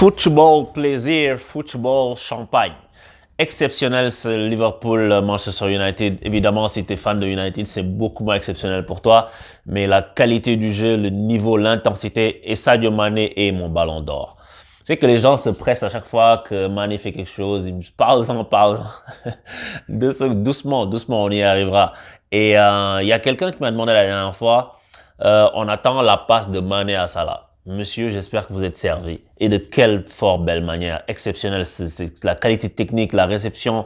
Football plaisir, football champagne. Exceptionnel ce Liverpool-Manchester United. Évidemment, si tu es fan de United, c'est beaucoup moins exceptionnel pour toi. Mais la qualité du jeu, le niveau, l'intensité et Sadio Mané est mon ballon d'or. Tu sais que les gens se pressent à chaque fois que Mané fait quelque chose. Ils me parlent-en. Doucement, on y arrivera. Et il y a quelqu'un qui m'a demandé la dernière fois, on attend la passe de Mané à Salah. Monsieur, j'espère que vous êtes servi. Et de quelle fort belle manière, exceptionnelle. C'est la qualité technique, la réception,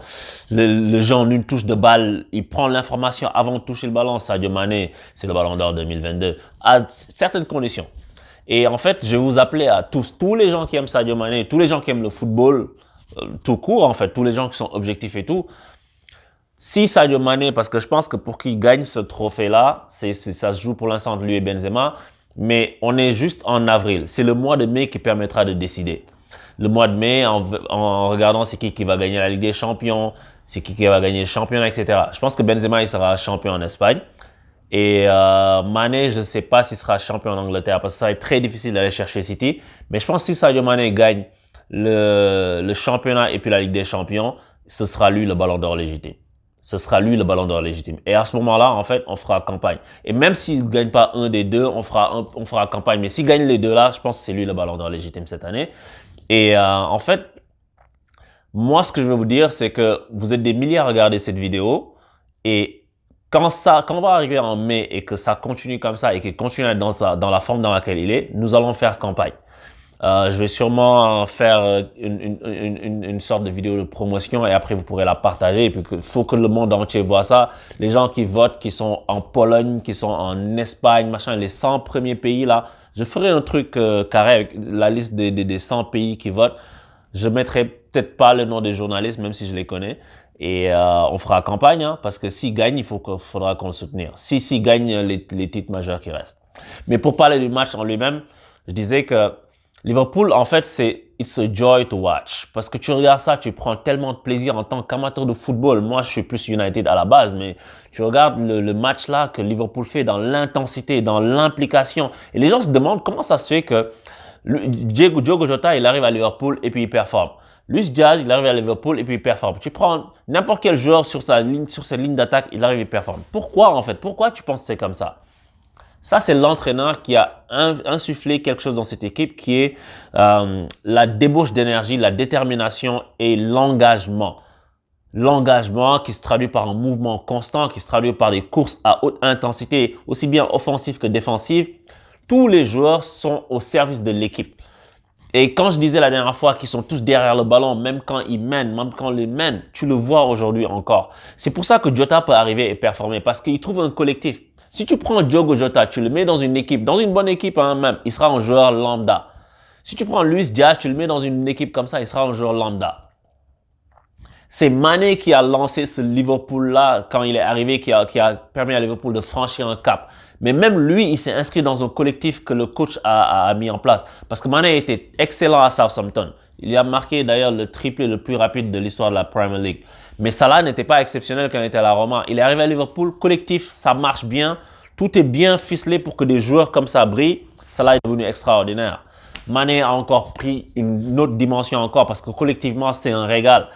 le jeu en une touche de balle. Il prend l'information avant de toucher le ballon. Sadio Mané, c'est le ballon d'or 2022, à certaines conditions. Et en fait, je vais vous appeler à tous les gens qui aiment Sadio Mané, tous les gens qui aiment le football, tout court en fait, tous les gens qui sont objectifs et tout. Si Sadio Mané, parce que je pense que pour qu'il gagne ce trophée-là, ça se joue pour l'instant entre lui et Benzema, mais on est juste en avril. C'est le mois de mai qui permettra de décider. Le mois de mai, en regardant c'est qui va gagner la Ligue des Champions, c'est qui va gagner le championnat, etc. Je pense que Benzema, il sera champion en Espagne. Et Mané, je ne sais pas s'il sera champion en Angleterre parce que ça va être très difficile d'aller chercher City. Mais je pense que si Sadio Mané gagne le championnat et puis la Ligue des Champions, ce sera lui le ballon d'or légitime. Ce sera lui le ballon d'or légitime. Et à ce moment-là, en fait, on fera campagne. Et même s'il ne gagne pas un des deux, on fera campagne. Mais s'il gagne les deux là, je pense que c'est lui le ballon d'or légitime cette année. Et en fait, moi, ce que je veux vous dire, c'est que vous êtes des milliers à regarder cette vidéo. Et quand on va arriver en mai et que ça continue comme ça et qu'il continue dans la forme dans laquelle il est, nous allons faire campagne. Je vais sûrement faire une sorte de vidéo de promotion et après vous pourrez la partager. Et puis il faut que le monde entier voit ça. Les gens qui votent, qui sont en Pologne, qui sont en Espagne, machin, les 100 premiers pays là. Je ferai un truc carré avec la liste des 100 pays qui votent. Je mettrai peut-être pas le nom des journalistes, même si je les connais. Et on fera campagne, hein, parce que s'il gagne, faudra qu'on le soutenir. S'il gagne les titres majeurs qui restent. Mais pour parler du match en lui-même, je disais que Liverpool, en fait, it's a joy to watch. Parce que tu regardes ça, tu prends tellement de plaisir en tant qu'amateur de football. Moi, je suis plus United à la base, mais tu regardes le match là que Liverpool fait dans l'intensité, dans l'implication. Et les gens se demandent comment ça se fait que Diogo Jota, il arrive à Liverpool et puis il performe. Luis Diaz, il arrive à Liverpool et puis il performe. Tu prends n'importe quel joueur sur cette ligne d'attaque, il arrive et il performe. Pourquoi en fait? Pourquoi tu penses que c'est comme ça? Ça, c'est l'entraîneur qui a insufflé quelque chose dans cette équipe qui est la débauche d'énergie, la détermination et l'engagement. L'engagement qui se traduit par un mouvement constant, qui se traduit par des courses à haute intensité, aussi bien offensives que défensives. Tous les joueurs sont au service de l'équipe. Et quand je disais la dernière fois qu'ils sont tous derrière le ballon, même quand ils mènent, même quand ils les mènent, tu le vois aujourd'hui encore. C'est pour ça que Jota peut arriver et performer, parce qu'il trouve un collectif. Si tu prends Diogo Jota, tu le mets dans une équipe, dans une bonne équipe hein, même, il sera un joueur lambda. Si tu prends Luis Diaz, tu le mets dans une équipe comme ça, il sera un joueur lambda. C'est Mané qui a lancé ce Liverpool-là quand il est arrivé, qui a permis à Liverpool de franchir un cap. Mais même lui, il s'est inscrit dans un collectif que le coach a mis en place. Parce que Mané était excellent à Southampton. Il a marqué d'ailleurs le triplé le plus rapide de l'histoire de la Premier League. Mais Salah n'était pas exceptionnel quand il était à la Roma. Il est arrivé à Liverpool, collectif, ça marche bien. Tout est bien ficelé pour que des joueurs comme ça brillent. Salah est devenu extraordinaire. Mané a encore pris une autre dimension encore parce que collectivement, c'est un régal.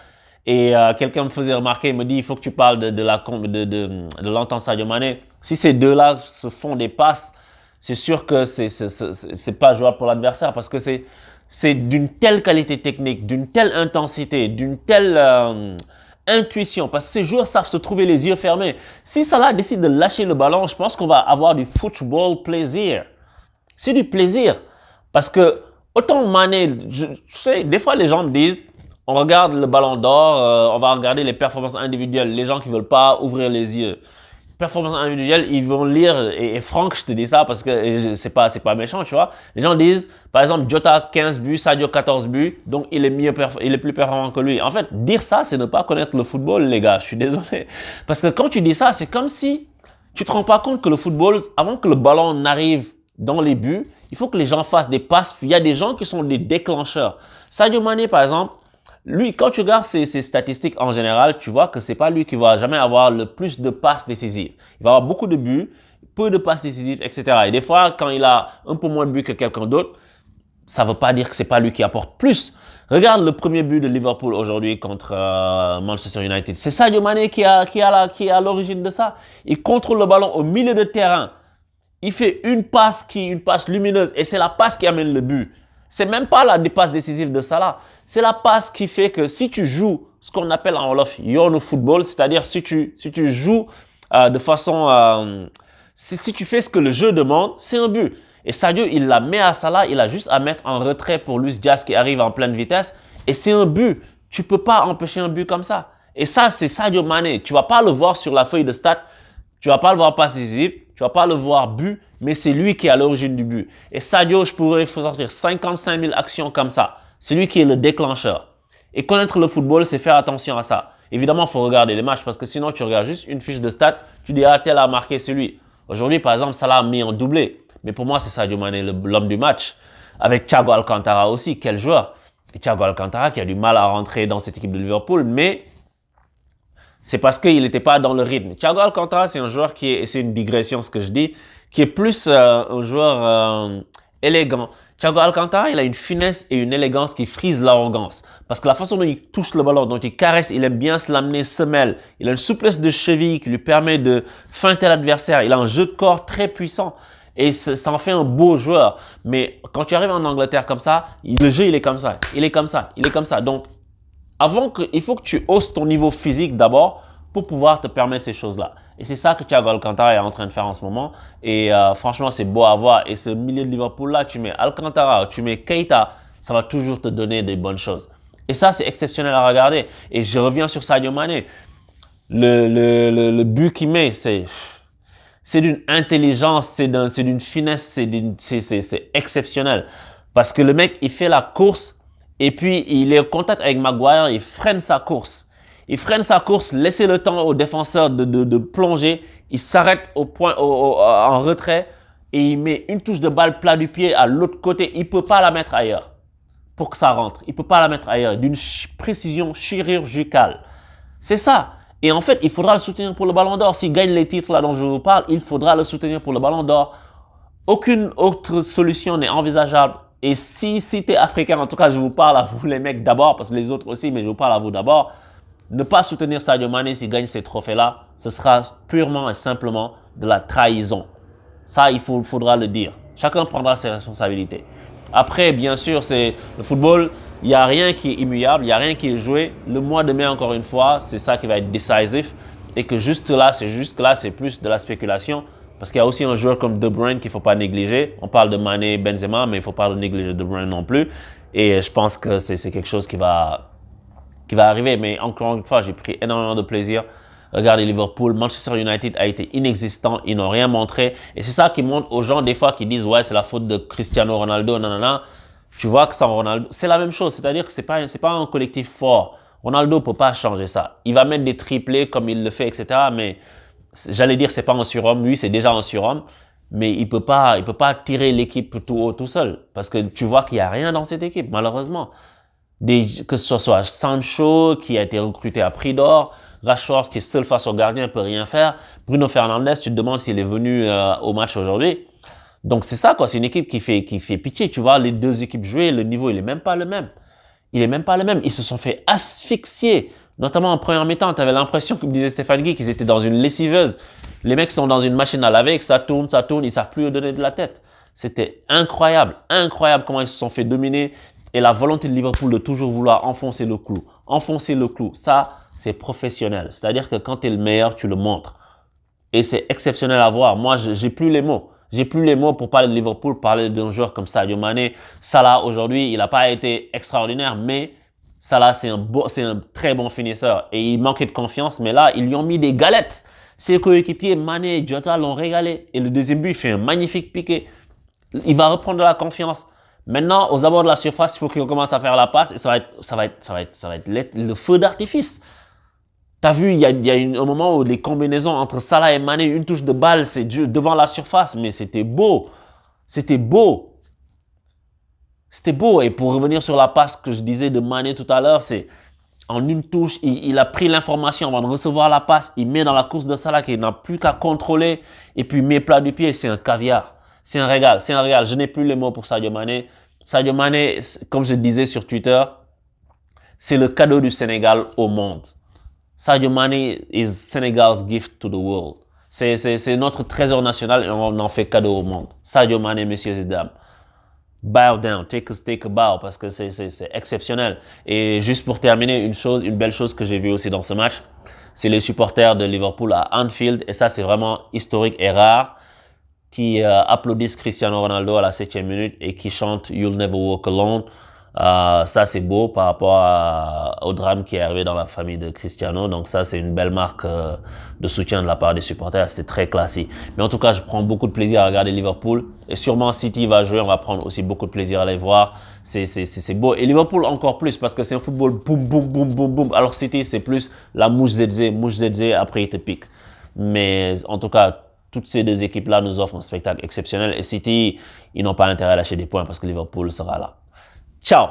Et quelqu'un me faisait remarquer, il me dit, il faut que tu parles de l'entente Sadio Mané. Si ces deux-là se font des passes, c'est sûr que c'est pas jouable pour l'adversaire parce que c'est d'une telle qualité technique, d'une telle intensité, d'une telle intuition. Parce que ces joueurs savent se trouver les yeux fermés. Si Salah décide de lâcher le ballon, je pense qu'on va avoir du football plaisir. C'est du plaisir. Parce que autant Mané, tu sais, des fois les gens me disent, on regarde le ballon d'or, on va regarder les performances individuelles. Les gens qui veulent pas ouvrir les yeux. Performances individuelles, ils vont lire, et Franck, je te dis ça parce que c'est pas méchant, tu vois. Les gens disent, par exemple, Jota 15 buts, Sadio 14 buts, donc il est plus performant que lui. En fait, dire ça, c'est ne pas connaître le football, les gars. Je suis désolé. Parce que quand tu dis ça, c'est comme si tu te rends pas compte que le football, avant que le ballon n'arrive dans les buts, il faut que les gens fassent des passes. Il y a des gens qui sont des déclencheurs. Sadio Mané, par exemple, lui, quand tu regardes ses statistiques en général, tu vois que c'est pas lui qui va jamais avoir le plus de passes décisives. Il va avoir beaucoup de buts, peu de passes décisives, etc. Et des fois, quand il a un peu moins de buts que quelqu'un d'autre, ça veut pas dire que c'est pas lui qui apporte plus. Regarde le premier but de Liverpool aujourd'hui contre Manchester United. C'est Sadio Mané qui est à l'origine de ça. Il contrôle le ballon au milieu de terrain. Il fait une passe lumineuse et c'est la passe qui amène le but. C'est même pas la passe décisive de Salah. C'est la passe qui fait que si tu joues ce qu'on appelle en wolof yoonu football, c'est-à-dire si tu joues de façon si tu fais ce que le jeu demande, c'est un but. Et Sadio, il la met à Salah, il a juste à mettre en retrait pour Luis Diaz qui arrive en pleine vitesse et c'est un but. Tu peux pas empêcher un but comme ça. Et ça, c'est Sadio Mané. Tu vas pas le voir sur la feuille de stats. Tu vas pas le voir passe décisive. Tu vas pas le voir but, mais c'est lui qui est à l'origine du but. Et Sadio, je pourrais sortir 55 000 actions comme ça. C'est lui qui est le déclencheur. Et connaître le football, c'est faire attention à ça. Évidemment, il faut regarder les matchs parce que sinon, tu regardes juste une fiche de stats, tu dis, ah, tel a marqué celui. Aujourd'hui, par exemple, Salah a mis en doublé. Mais pour moi, c'est Sadio Mané, l'homme du match. Avec Thiago Alcantara aussi, quel joueur. Et Thiago Alcantara qui a du mal à rentrer dans cette équipe de Liverpool, mais c'est parce qu'il n'était pas dans le rythme. Thiago Alcantara, c'est un joueur qui est, et c'est une digression ce que je dis, qui est plus un joueur élégant. Thiago Alcantara, il a une finesse et une élégance qui frise l'arrogance. Parce que la façon dont il touche le ballon, dont il caresse, il aime bien se l'amener semelle. Il a une souplesse de cheville qui lui permet de feinter l'adversaire. Il a un jeu de corps très puissant. Et ça en fait un beau joueur. Mais quand tu arrives en Angleterre comme ça, le jeu, il est comme ça. Il est comme ça. Il est comme ça. Donc, il faut que tu hausses ton niveau physique d'abord pour pouvoir te permettre ces choses-là. Et c'est ça que Thiago Alcantara est en train de faire en ce moment. Et franchement, c'est beau à voir. Et ce milieu de Liverpool-là, tu mets Alcantara, tu mets Keita, ça va toujours te donner des bonnes choses. Et ça, c'est exceptionnel à regarder. Et je reviens sur Sadio Mané. Le but qu'il met, c'est d'une intelligence, c'est d'une finesse, c'est exceptionnel. Parce que le mec, il fait la course et puis il est en contact avec Maguire, il freine sa course. Il freine sa course, laissez le temps au défenseur de plonger. Il s'arrête en retrait et il met une touche de balle plat du pied à l'autre côté. Il peut pas la mettre ailleurs pour que ça rentre. Il peut pas la mettre ailleurs d'une précision chirurgicale. C'est ça. Et en fait, il faudra le soutenir pour le Ballon d'Or. S'il gagne les titres là dont je vous parle, il faudra le soutenir pour le Ballon d'Or. Aucune autre solution n'est envisageable. Et si tu es africain, en tout cas, je vous parle à vous les mecs d'abord, parce que les autres aussi, mais je vous parle à vous d'abord. Ne pas soutenir Sadio Mané s'il gagne ces trophées-là, ce sera purement et simplement de la trahison. Ça, il faudra le dire. Chacun prendra ses responsabilités. Après, bien sûr, c'est le football. Il n'y a rien qui est immuable, il n'y a rien qui est joué. Le mois de mai, encore une fois, c'est ça qui va être décisif. Et que juste là, c'est plus de la spéculation. Parce qu'il y a aussi un joueur comme De Bruyne qu'il ne faut pas négliger. On parle de Mané, Benzema, mais il ne faut pas négliger De Bruyne non plus. Et je pense que c'est quelque chose qui va arriver. Mais encore une fois, j'ai pris énormément de plaisir. Regardez Liverpool, Manchester United a été inexistant, ils n'ont rien montré. Et c'est ça qui montre aux gens des fois qui disent « Ouais, c'est la faute de Cristiano Ronaldo, nanana ». Tu vois que sans Ronaldo, c'est la même chose. C'est-à-dire que c'est pas un collectif fort. Ronaldo peut pas changer ça. Il va mettre des triplés comme il le fait, etc. Mais j'allais dire c'est pas un surhomme. Lui, c'est déjà un surhomme. Mais il peut pas tirer l'équipe tout haut, tout seul. Parce que tu vois qu'il y a rien dans cette équipe, malheureusement. Que ce soit Sancho, qui a été recruté à prix d'or, Rashford, qui est seul face au gardien, peut rien faire. Bruno Fernandes, tu te demandes s'il est venu au match aujourd'hui. Donc c'est ça quoi, c'est une équipe qui fait pitié. Tu vois les deux équipes jouer, le niveau il est même pas le même. Il est même pas le même. Ils se sont fait asphyxier, notamment en première mi-temps. Tu avais l'impression, comme disait Stéphane Guy, qu'ils étaient dans une lessiveuse. Les mecs sont dans une machine à laver, que ça tourne, ils savent plus où donner de la tête. C'était incroyable comment ils se sont fait dominer et la volonté de Liverpool de toujours vouloir enfoncer le clou. Ça, c'est professionnel. C'est-à-dire que quand tu es le meilleur, tu le montres. Et c'est exceptionnel à voir. Moi, j'ai plus les mots. J'ai plus les mots pour parler de Liverpool, parler d'un joueur comme Sadio Mané. Salah, aujourd'hui, il n'a pas été extraordinaire, mais Salah, c'est un très bon finisseur. Et il manquait de confiance, mais là, ils lui ont mis des galettes. Ses coéquipiers, Mané et Jota, l'ont régalé. Et le deuxième but, il fait un magnifique piqué. Il va reprendre de la confiance. Maintenant, aux abords de la surface, il faut qu'il commence à faire la passe et ça va être le feu d'artifice. T'as vu, il y a un moment où les combinaisons entre Salah et Mané, une touche de balle, c'est devant la surface, mais c'était beau. C'était beau. C'était beau. Et pour revenir sur la passe que je disais de Mané tout à l'heure, c'est en une touche, il a pris l'information avant de recevoir la passe, il met dans la course de Salah qu'il n'a plus qu'à contrôler et puis il met plat du pied, c'est un caviar. C'est un régal. Je n'ai plus les mots pour Sadio Mané. Sadio Mané, comme je disais sur Twitter, c'est le cadeau du Sénégal au monde. Sadio Mané is Senegal's gift to the world. C'est notre trésor national et on en fait cadeau au monde. Sadio Mané, messieurs et dames. Bow down, take a bow parce que c'est exceptionnel. Et juste pour terminer, une belle chose que j'ai vue aussi dans ce match, c'est les supporters de Liverpool à Anfield et ça c'est vraiment historique et rare qui applaudissent Cristiano Ronaldo à la 7e minute et qui chantent You'll Never Walk Alone. Ça c'est beau par rapport au drame qui est arrivé dans la famille de Cristiano. Donc ça c'est une belle marque de soutien de la part des supporters. C'était très classique. Mais en tout cas, je prends beaucoup de plaisir à regarder Liverpool. Et sûrement City va jouer, on va prendre aussi beaucoup de plaisir à les voir. C'est beau. Et Liverpool encore plus parce que c'est un football boum boum boum boum boum. Alors City c'est plus la mouche zézé, après il te pique. Mais en tout cas, toutes ces deux équipes-là nous offrent un spectacle exceptionnel. Et City, ils n'ont pas intérêt à lâcher des points parce que Liverpool sera là. Ciao!